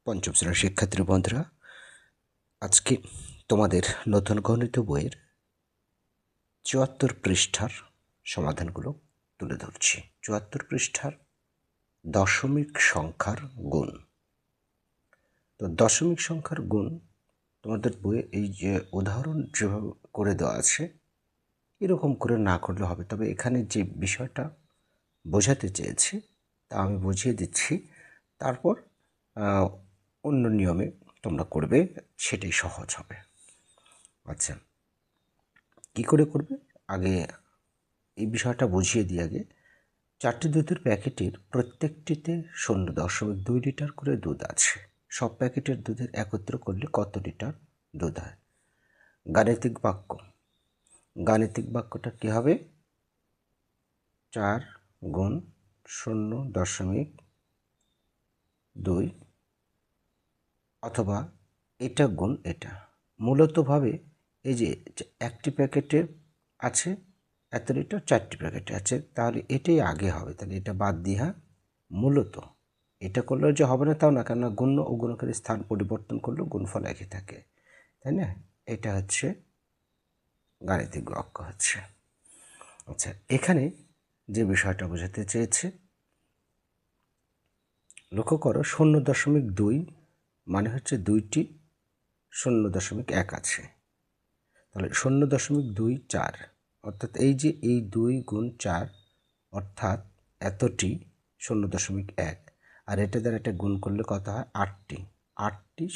পঞ্চম শ্রেণীর শিক্ষার্থী বন্ধুরা, আজকে তোমাদের নতুন গণিত বইয়ের ৭৪ পৃষ্ঠার সমাধানগুলো তুলে ধরছি। ৭৪ পৃষ্ঠার দশমিক সংখ্যার গুণ। তো দশমিক সংখ্যার গুণ তোমাদের বইয়ে এই যে উদাহরণ যেভাবে করে দেওয়া আছে এরকম করে না করলে হবে, তবে এখানে যে বিষয়টা বোঝাতে চেয়েছি তা আমি বুঝিয়ে দিচ্ছি, তারপর অন্য নিয়মে তোমরা করবে, সেটাই সহজ হবে। আচ্ছা, কি করে করবে আগে এই বিষয়টা বুঝিয়ে দিই। আগে 4টি দুধের প্যাকেটের প্রত্যেকটিতে 0.2 লিটার করে দুধ আছে। সব প্যাকেটের দুধের একত্র করলে কত লিটার দুধ হয়? গাণিতিক বাক্যটা কি হবে? 4 গুণ 0.2 অথবা এটা গুণ এটা। মূলতভাবে এই যে একটি প্যাকেটে আছে এত লিটার, 4টি প্যাকেটে আছে, তাহলে এটাই আগে হবে। তাহলে এটা বাদ দিয়ে মূলত এটা করলেও যে হবে না তাও না, কেননা গুণ্য ও গুণকের স্থান পরিবর্তন করলেও গুণফল একই থাকে, তাই না? এটা হচ্ছে গাণিতিক বাক্য হচ্ছে। আচ্ছা, এখানে যে বিষয়টা বোঝাতে চেয়েছে লক্ষ্য করো, 0.2 মানে হচ্ছে দুইটি 0.1 আছে, তাহলে 0.24, অর্থাৎ এই যে এই 2 গুণ 4 অর্থাৎ এতটি 0.1, আর এটা দ্বারা এটা গুণ করলে কত হয়? 8টি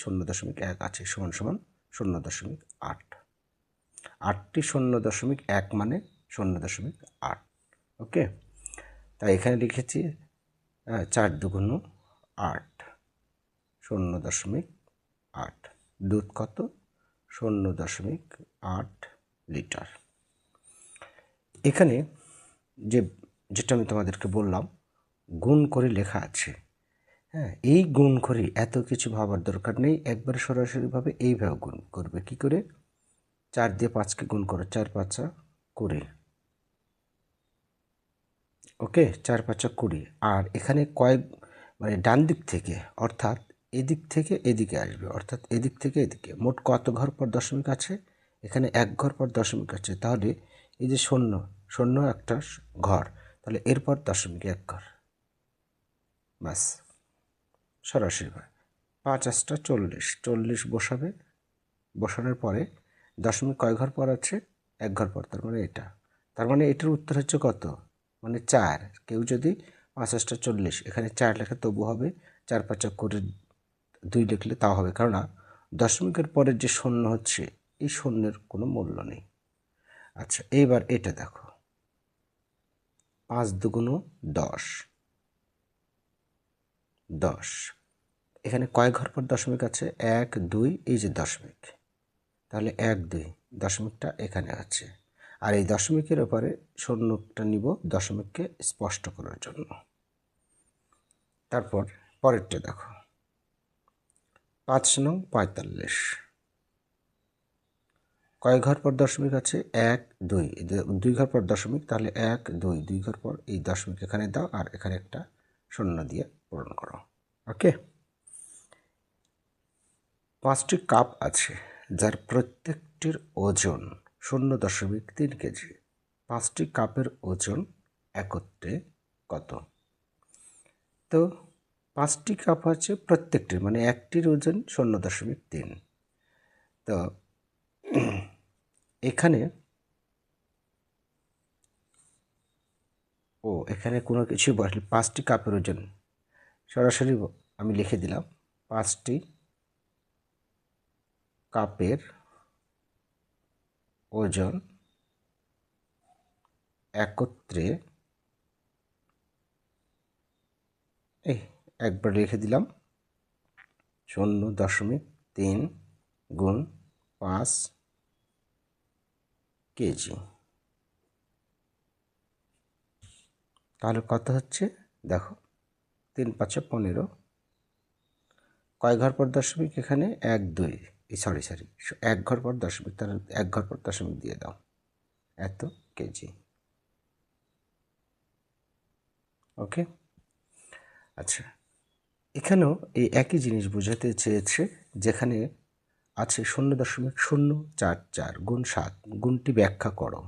0.1 আছে সমান সমান 0.8। 8টি 0.1 মানে 0.8। ওকে, তাই এখানে লিখেছি 4 দুগুণ 8, 0.8। দুধ কত? 0.8 লিটার। এখানে যেটা আমি তোমাদেরকে বললাম গুণ করে লেখা আছে, হ্যাঁ, এই গুণ করে এত কিছু ভাবার দরকার নেই, একবার সরাসরিভাবে এইভাবে গুণ করবে। কি করে? 4 দিয়ে 5কে গুণ করো, 4 5 20। ওকে, 4 5 20। আর এখানে মানে ডান দিক থেকে অর্থাৎ এদিক থেকে এদিকে আসবে, অর্থাৎ এদিক থেকে এদিকে মোট কত ঘর পর দশমিক আছে? এখানে 1 ঘর পর দশমিক আছে, তাহলে এই যে 0 একটা ঘর, তাহলে এরপর দশমিক 1 ঘর, ব্যাস সরাসরি 5 8 40 বসাবে। বসানোর পরে দশমিক কয় ঘর পর আছে? 1 ঘর পর, তার মানে এটা। তার মানে এটার উত্তর হচ্ছে কত? মানে 4। কেউ যদি 5 8 40 এখানে 4 লেখে তবু হবে, 4 5 করে 2 লিখলে তাও হবে, কারণ দশমিকের পরের যে শূন্য হচ্ছে এই শূন্যের কোনো মূল্য নেই। আচ্ছা, এইবার এটা দেখো, 5 দুগুণ 10, 10। এখানে কয় ঘর পর দশমিক আছে? 1 2, এই যে দশমিক, তাহলে 1 2 দশমিকটা এখানে আছে, আর এই দশমিকের ওপরে শূন্যটা নিব দশমিককে স্পষ্ট করার জন্য। তারপর পরেরটা দেখো, 5 নং 45, কয় ঘর পর দশমিক আছে? 1 2, 2 ঘর পর দশমিক, তাহলে 1 2, 2 ঘর পর এই দশমিক এখানে দাও, আর এখানে একটা শূন্য দিয়ে পূরণ করো। ওকে, 5টি কাপ আছে যার প্রত্যেকটির ওজন 0.3 কেজি। 5টি কাপের ওজন একত্রে কত? তো 5টি কাপ আছে প্রত্যেকটির, মানে একটির ওজন 0.3। তো এখানে এখানে কোনো কিছু বসলে 5টি কাপের ওজন সরাসরি আমি লিখে দিলাম, 5টি কাপের ওজন একত্রে, একবার লিখে দিলাম 0.3 গুণ 5 কেজি। তাহলে কত হচ্ছে দেখো, 3 5 15। কয় ঘর পর দশমিক? এখানে 1 2, সরি 1 ঘর পর দশমিক, তাহলে 1 ঘর পর দশমিক দিয়ে দাও, এত কেজি। ওকে, আচ্ছা, এখানেও এই একই জিনিস বোঝাতে চেয়েছে, যেখানে আছে 0.044 গুণ 7, গুণটি ব্যাখ্যা করো।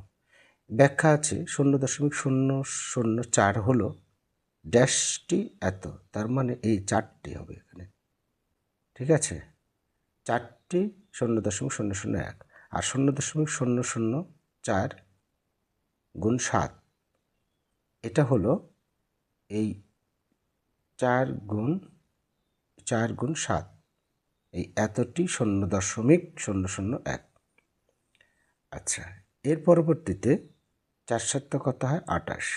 ব্যাখ্যা আছে 0.004 হলো ড্যাশটি এত, তার মানে এই 4টি হবে এখানে, ঠিক আছে, 4টি 0.001, আর 0.004 গুণ 7 এটা হলো এই 4 গুণ 7, এই এতটি 0.001। আচ্ছা, এর পরবর্তীতে 4 7 কত হয়? 28।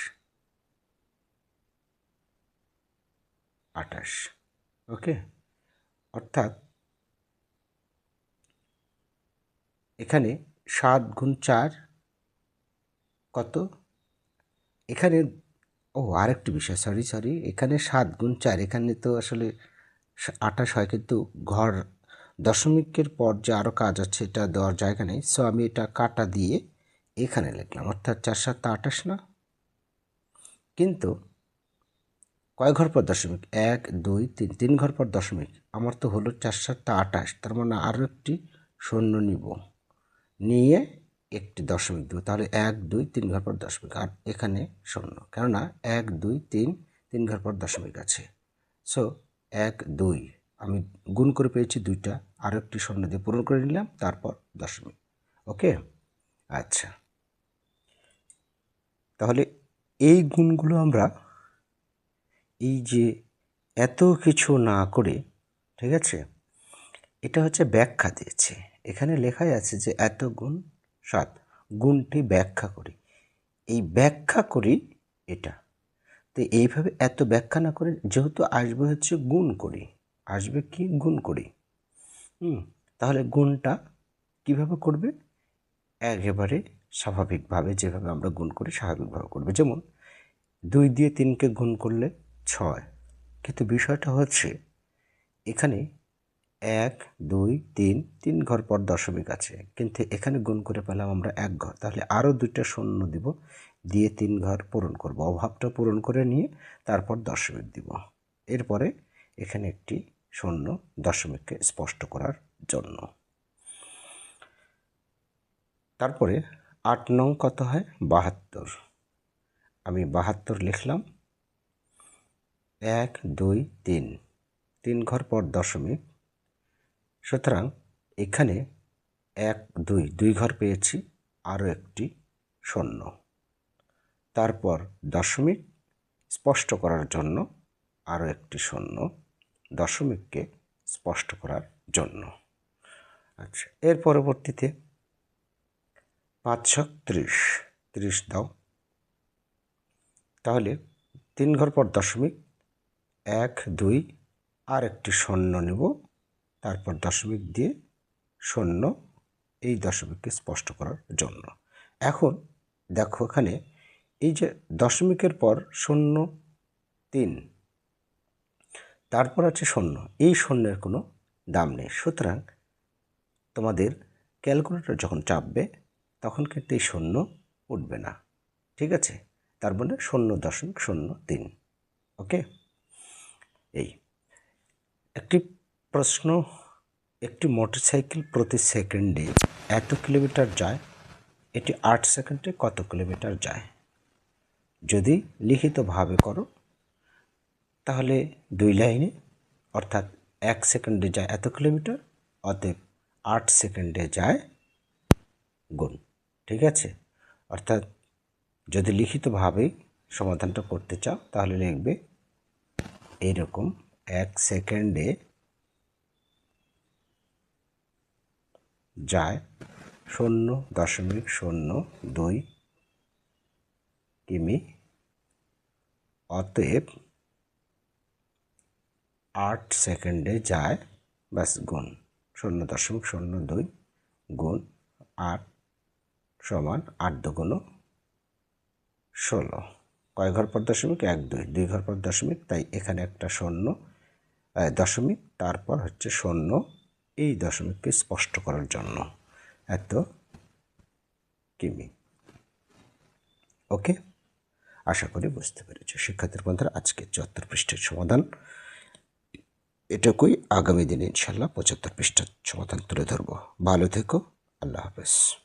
ওকে, অর্থাৎ এখানে 7 গুণ 4 কত? এখানে আরেকটি বিষয়, সরি, এখানে 7 গুণ 4, এখানে তো আসলে 28 হয়, কিন্তু ঘর দশমিকের পর যে আরও কাজ আছে এটা দেওয়ার জায়গা নেই, সো আমি এটা কাটা দিয়ে এখানে লিখলাম, অর্থাৎ 4 7 28 না। কিন্তু কয় ঘর পর দশমিক? 1 2 3, 3 ঘর পর দশমিক। আমার তো হলো 4 7 28, তার মানে আরও একটি শূন্য নিব, নিয়ে একটি দশমিক দেবো, তাহলে 1 2 3 ঘর পর দশমিক, আর এখানে শূন্য, কেননা 1 2 3 3 ঘর পর দশমিক আছে। সো 1 2 আমি গুণ করে পেয়েছি 2টা, আরও একটি শূন্য দিয়ে পূরণ করে নিলাম, তারপর দশমিক। ওকে, আচ্ছা, তাহলে এই গুণগুলো আমরা এই যে এত কিছু না করে, ঠিক আছে, এটা হচ্ছে ব্যাখ্যা দিয়েছে, এখানে লেখাই আছে যে এত গুণ 7, গুণটি ব্যাখ্যা করি, এই ব্যাখ্যা করি এটা। তো এইভাবে এত ব্যাখ্যা না করে, যেহেতু আসবে হচ্ছে গুণ করি, আসবে কি? গুণ করি। তাহলে গুণটা কিভাবে করবে? একেবারে স্বাভাবিকভাবে যেভাবে আমরা গুণ করি স্বাভাবিকভাবে করবে। যেমন 2 দিয়ে 3কে গুণ করলে 6, কিন্তু বিষয়টা হচ্ছে এখানে 1 2 3, 3 ঘর পর দশমিক আছে, কিন্তু এখানে গুণ করে পেলাম আমরা 1 ঘর, তাহলে আরও 2টা শূন্য দিব, দিয়ে 3 ঘর পূরণ করব, অভাবটা পূরণ করে নিয়ে তারপর দশমিক দিব। এরপরে এখানে একটি শূন্য দশমিককে স্পষ্ট করার জন্য। তারপরে 8 নং কত হয়? 72। আমি 72 লিখলাম, 1 2 3, 3 ঘর পর দশমিক, সুতরাং এখানে 1 2, 2 ঘর পেয়েছি, আরও একটি শূন্য, তারপর দশমিক স্পষ্ট করার জন্য আরও একটি শূন্য, দশমিককে স্পষ্ট করার জন্য। আচ্ছা, এর পরবর্তীতে 5 ছক 30, 30 দাও, তাহলে 3 ঘর পর দশমিক, 1 2, আর একটি শূন্য নেব, তারপর দশমিক দিয়ে শূন্য, এই দশমিককে স্পষ্ট করার জন্য। এখন দেখো এখানে এই যে দশমিকের পর 0 3, তারপর আছে শূন্য, এই শূন্যের কোনো দাম নেই, সুতরাং তোমাদের ক্যালকুলেটর যখন চাপবে তখন কিন্তু এই শূন্য উঠবে না, ঠিক আছে, তার মানে 0.03। ওকে, এই একটি প্রশ্ন, একটি মোটরসাইকেল প্রতি সেকেন্ডে এত কিলোমিটার যায়, এটি 8 সেকেন্ডে কত কিলোমিটার যায়? যদি লিখিতভাবে করো তাহলে 2 লাইনে, অর্থাৎ 1 সেকেন্ডে যায় এত কিলোমিটার, অতএব 8 সেকেন্ডে যায় গুণ, ঠিক আছে। অর্থাৎ যদি লিখিতভাবে সমাধানটা করতে চাও তাহলে লিখবে এইরকম, 1 সেকেন্ডে যায় 0.02 কিমি, অতএব 8 সেকেন্ডে যায়, ব্যাস গুণ 0.02 গুণ 8 সমান 8 দুগুণ 16। কয় ঘর পর দশমিক? 1 2, 2 ঘর পর দশমিক, তাই এখানে একটা শূন্য দশমিক, তারপর হচ্ছে শূন্য, এই দশমিককে স্পষ্ট করার জন্য এত কিমি। ওকে, আশা করি বুঝতে পেরেছ শিক্ষার্থীর বন্ধুরা। আজকে 74 পৃষ্ঠের সমাধান এটুকুই। আগামী দিনে ইনশাল্লাহ 75 পৃষ্ঠার সমাধান তুলে ধরবো। ভালো থেকো। আল্লাহ হাফেজ।